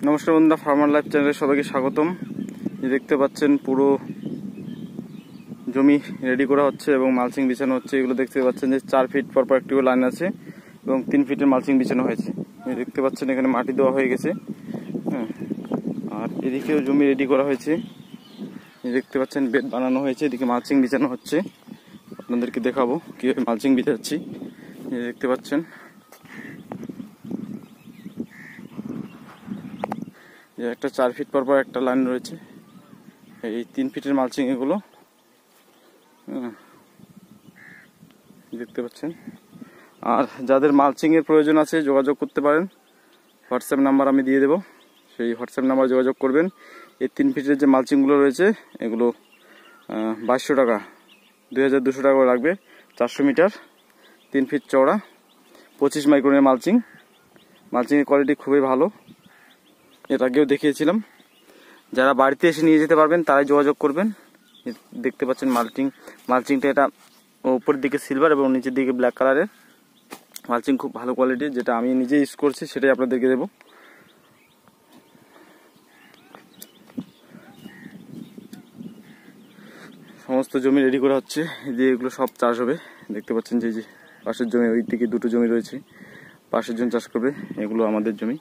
নমস্কার বন্ধুরা, farmer life চ্যানেলে সবাইকে স্বাগতম। দেখতে পাচ্ছেন পুরো জমি রেডি করা হচ্ছে এবং মালচিং বিছানো হচ্ছে। এগুলো দেখতে পাচ্ছেন যে 4 ফিট পর পর একটি লাইন আছে এবং 3 ফিটের মালচিং বিছানো হয়েছে। দেখতে পাচ্ছেন এখানে মাটি দেওয়া হয়ে গেছে। আর এদিকেও জমি রেডি করা হয়েছে। দেখতে পাচ্ছেন বেড বানানো হয়েছে, এদিকে মালচিং বিছানো হচ্ছে। আপনাদেরকে দেখাবো কিভাবে মালচিং বিছাচ্ছি। দেখতে পাচ্ছেন একটা 4 ফিট পর পর একটা লাইন রয়েছে। এই 3 ফিটের মালচিং এগুলো দেখতে পাচ্ছেন। আর যাদের মালচিং এর প্রয়োজন আছে যোগাযোগ করতে পারেন, হোয়াটসঅ্যাপ নাম্বার আমি দিয়ে দেবো, সেই হোয়াটসঅ্যাপ নাম্বার যোগাযোগ করবেন। এই 3 ফিটের যে মালচিংগুলো রয়েছে এগুলো 2200 টাকা, 2200 টাকা করে লাগবে। 400 মিটার, 3 ফিট চওড়া, 25 মাইক্রনের মালচিংয়ের কোয়ালিটি খুবই ভালো। এর আগেও দেখিয়েছিলাম। যারা বাড়িতে এসে নিয়ে যেতে পারবেন তারাই যোগাযোগ করবেন। দেখতে পাচ্ছেন মালচিংটা এটা উপরের দিকে সিলভার এবং নিচের দিকে ব্ল্যাক কালারের মালচিং, খুব ভালো কোয়ালিটির। যেটা আমি নিজে ইউজ করছি সেটাই আপনাদেরকে দেবো। সমস্ত জমি রেডি করা হচ্ছে, যে এগুলো সব চাষ হবে। দেখতে পাচ্ছেন যে পাশের জমি, ওই দিকে 2টো জমি রয়েছে, পাশের জন চাষ করবে, এগুলো আমাদের জমি।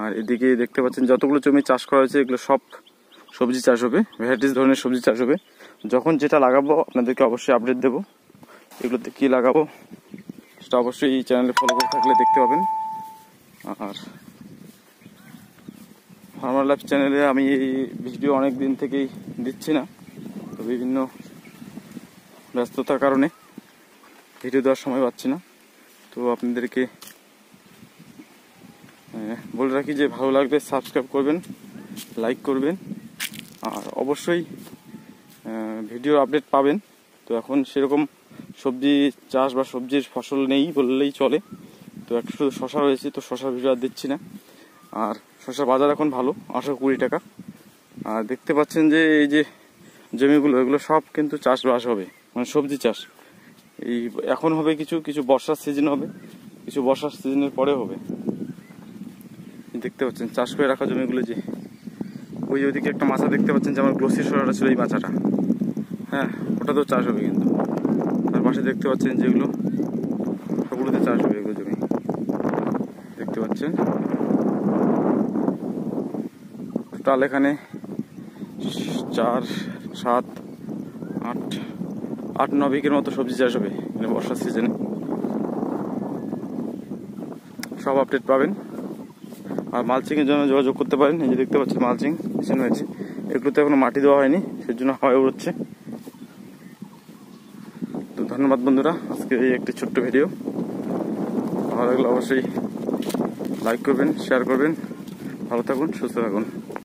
আর এদিকে দেখতে পাচ্ছেন যতগুলো জমি চাষ করা হয়েছে এগুলো সব সবজি চাষ হবে, ভ্যারাইটিস ধরনের সবজি চাষ হবে। যখন যেটা লাগাবো আপনাদেরকে অবশ্যই আপডেট দেবো। এগুলোতে কি লাগাবো সেটা অবশ্যই এই চ্যানেলে ফলো করে থাকলে দেখতে পাবেন। আর ফার্মার লাইফ চ্যানেলে আমি এই ভিডিও অনেক দিন থেকেই দিচ্ছি না, তো বিভিন্ন ব্যস্ততার কারণে ভিডিও দেওয়ার সময় পাচ্ছি না। তো আপনাদেরকে বলে রাখি যে ভালো লাগলে সাবস্ক্রাইব করবেন, লাইক করবেন, আর অবশ্যই ভিডিও আপডেট পাবেন। তো এখন সেরকম সবজি চাষ বা সবজির ফসল নেই বললেই চলে। তো একটা শুধু শশা রয়েছে, তো শশার ভিডিও আর দিচ্ছি না। আর শশার বাজার এখন ভালো, 820 টাকা। আর দেখতে পাচ্ছেন যে এই যে জমিগুলো, এগুলো সব কিন্তু চাষবাস হবে, মানে সবজি চাষ। এই এখন হবে কিছু কিছু বর্ষার সিজন হবে, কিছু বর্ষার সিজনের পরে হবে। দেখতে পাচ্ছেন চাষ করে রাখা জমিগুলো, যে ওই ওইদিকে একটা মাছা দেখতে পাচ্ছেন যে আমার গ্লোসি শশাটা ছিল, এই মাছাটা, হ্যাঁ ওটাতেও চাষ হবে কিন্তু। তার পাশে দেখতে পাচ্ছেন যেগুলো সবগুলোতে চাষ হবে, এগুলো জমি দেখতে পাচ্ছেন। টোটাল এখানে 4, 7, 8, 9 বিঘের মতো সবজি চাষ হবে বর্ষার সিজনে। সব আপডেট পাবেন। আর মালচিংয়ের জন্য যোগাযোগ করতে পারেন। এই যে দেখতে পাচ্ছেন মালচিং বিছানো হয়েছে, এগুলোতে এখনো মাটি দেওয়া হয়নি, সেজন্য হাওয়ায় উড়ছে। তো ধন্যবাদ বন্ধুরা, আজকে এই একটি ছোট্ট ভিডিও। ভালো লাগলে অবশ্যই লাইক করবেন, শেয়ার করবেন। ভালো থাকুন, সুস্থ থাকুন।